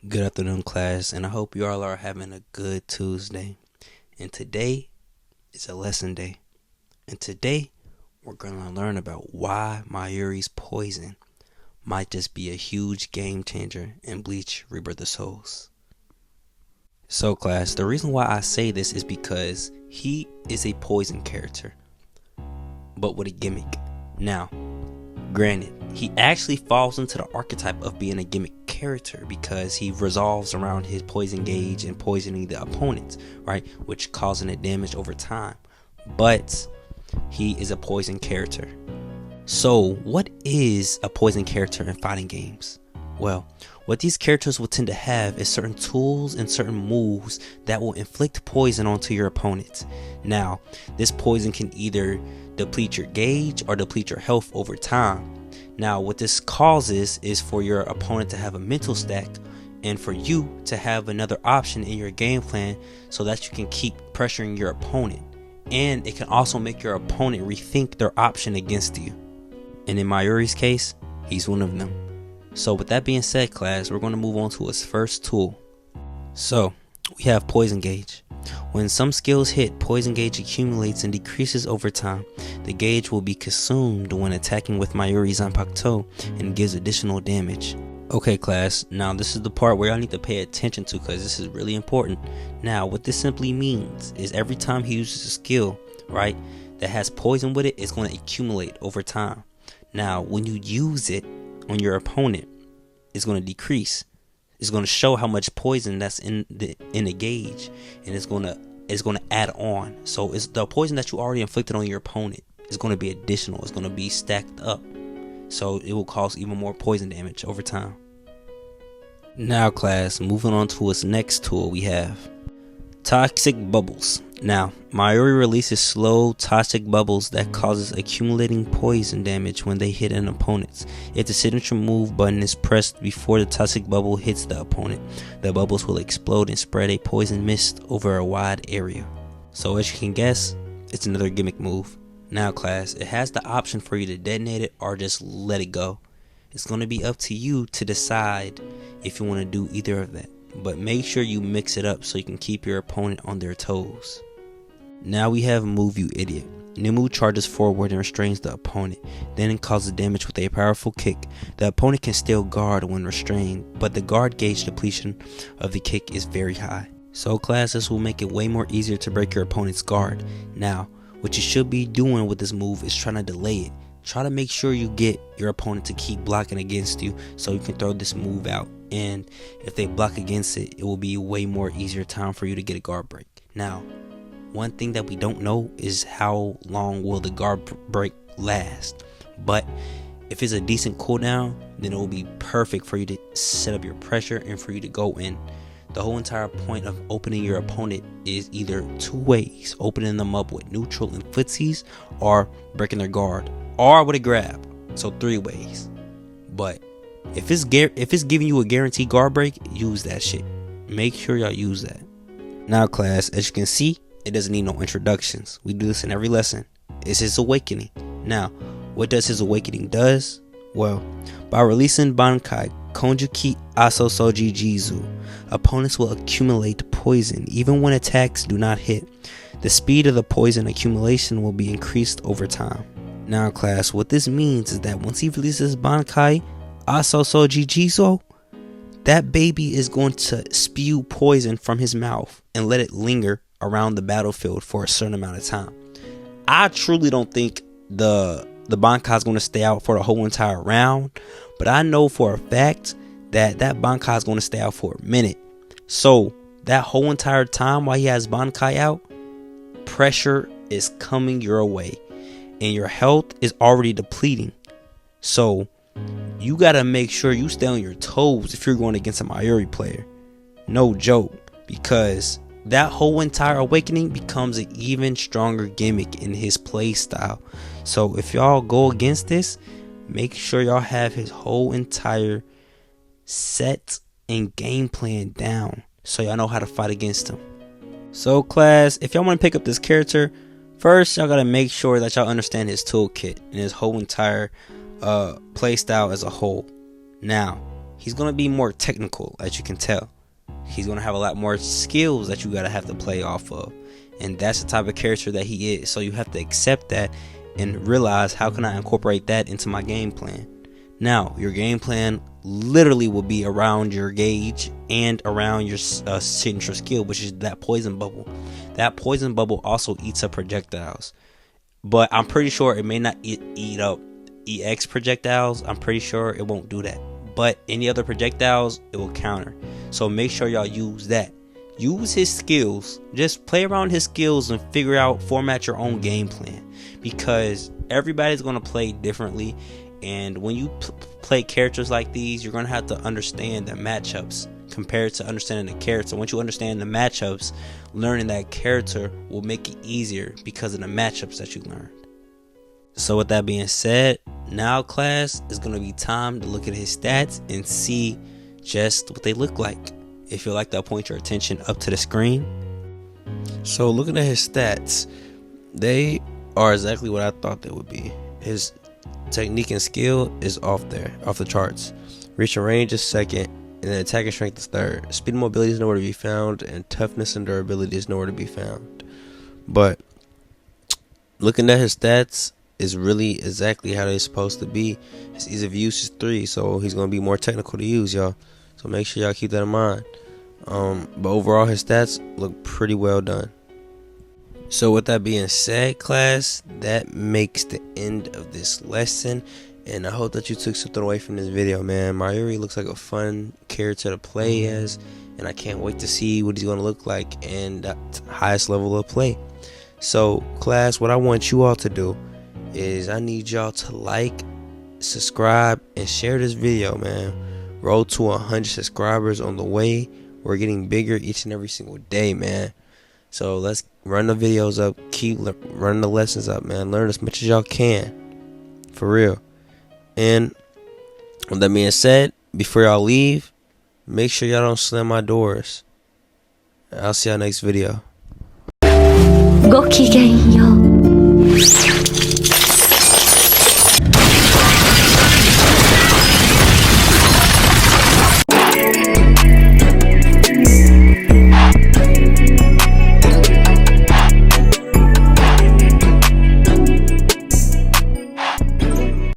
Good afternoon, class, and I hope you all are having a good Tuesday. And today is a lesson day. And today we're going to learn about why Mayuri's poison might just be a huge game changer in Bleach Rebirth of Souls. So, class, the reason why I say this is because he is a poison character, but with a gimmick. Now, granted, he actually falls into the archetype of being a gimmick character because he resolves around his poison gauge and poisoning the opponents, right, which causing it damage over time. But he is a poison character. So what is a poison character in fighting games? Well, what these characters will tend to have is certain tools and certain moves that will inflict poison onto your opponents. Now, this poison can either deplete your gauge or deplete your health over time. Now, what this causes is for your opponent to have a mental stack and for you to have another option in your game plan so that you can keep pressuring your opponent. And it can also make your opponent rethink their option against you. And in Mayuri's case, he's one of them. So with that being said, class, we're going to move on to his first tool. So we have poison gauge. When some skills hit, poison gauge accumulates and decreases over time. The gauge will be consumed when attacking with Mayuri's Zanpakuto and gives additional damage. Okay, class, now this is the part where I need to pay attention to because this is really important. Now, what this simply means is every time he uses a skill, right, that has poison with it, it's going to accumulate over time. Now, when you use it on your opponent, it's going to decrease. It's going to show how much poison that's in the gauge, and it's going to add on. So it's the poison that you already inflicted on your opponent is going to be additional. It's going to be stacked up, so it will cause even more poison damage over time. Now, class, moving on to its next tool, we have toxic bubbles. Now, Mayuri releases slow toxic bubbles that causes accumulating poison damage when they hit an opponent. If the signature move button is pressed before the toxic bubble hits the opponent, the bubbles will explode and spread a poison mist over a wide area. So as you can guess, it's another gimmick move. Now, class, it has the option for you to detonate it or just let it go. It's going to be up to you to decide if you want to do either of that. But make sure you mix it up so you can keep your opponent on their toes. Now we have Move You Idiot. New move charges forward and restrains the opponent, then it causes damage with a powerful kick. The opponent can still guard when restrained, but the guard gauge depletion of the kick is very high. So class, this will make it way more easier to break your opponent's guard. Now, what you should be doing with this move is trying to delay it. Try to make sure you get your opponent to keep blocking against you so you can throw this move out. And if they block against it, it will be a way more easier time for you to get a guard break. Now, one thing that we don't know is how long will the guard break last. But if it's a decent cooldown, then it will be perfect for you to set up your pressure and for you to go in. The whole entire point of opening your opponent is either two ways: opening them up with neutral and footsies, or breaking their guard, or with a grab. So three ways. But if it's giving you a guaranteed guard break, use that shit. Make sure y'all use that. Now, class, as you can see, it doesn't need no introductions. We do this in every lesson. It's his awakening. Now, what does his awakening does? Well, by releasing Bankai Konjuki Aso Soji Jizu, opponents will accumulate poison even when attacks do not hit. The speed of the poison accumulation will be increased over time. Now, class, what this means is that once he releases Bankai Aso Soji Jizu, that baby is going to spew poison from his mouth and let it linger around the battlefield for a certain amount of time. I truly don't think the Bankai is going to stay out for the whole entire round, but I know for a fact that Bankai is going to stay out for a minute. So that whole entire time while he has Bankai out, pressure is coming your way and your health is already depleting. So you got to make sure you stay on your toes if you're going against a Mayuri player. No joke, because that whole entire awakening becomes an even stronger gimmick in his play style. So if y'all go against this, make sure y'all have his whole entire set and game plan down so y'all know how to fight against him. So class, if y'all want to pick up this character, first y'all gotta make sure that y'all understand his toolkit and his whole entire play style as a whole. Now, he's going to be more technical, as you can tell. He's going to have a lot more skills that you got to have to play off of. And that's the type of character that he is. So you have to accept that and realize, how can I incorporate that into my game plan? Now, your game plan literally will be around your gauge and around your signature skill, which is that poison bubble. That poison bubble also eats up projectiles. But I'm pretty sure it may not eat up EX projectiles. I'm pretty sure it won't do that. But any other projectiles, it will counter. So make sure y'all use that. Use his skills. Just play around his skills and figure out, format your own game plan. Because everybody's going to play differently. And when you play characters like these, you're going to have to understand the matchups compared to understanding the character. Once you understand the matchups, learning that character will make it easier because of the matchups that you learned. So with that being said, now class, is going to be time to look at his stats and see just what they look like. If you'd like to point your attention up to the screen. So looking at his stats, they are exactly what I thought they would be. His technique and skill is off the charts. Reach and range is second, and then attack and strength is third. Speed and mobility is nowhere to be found, and toughness and durability is nowhere to be found. But looking at his stats is really exactly how they're supposed to be. His ease of use is 3, so he's going to be more technical to use, y'all. So make sure y'all keep that in mind. But overall, his stats look pretty well done. So with that being said, class, that makes the end of this lesson. And I hope that you took something away from this video, man. Mayuri looks like a fun character to play as. And I can't wait to see what he's going to look like in the highest level of play. So, class, what I want you all to do is I need y'all to like, subscribe, and share this video, man. Roll to 100 subscribers on the way. We're getting bigger each and every single day, man. So let's run the videos up. Keep running the lessons up, man. Learn as much as y'all can. For real. And with that being said, before y'all leave, make sure y'all don't slam my doors. I'll see y'all next video.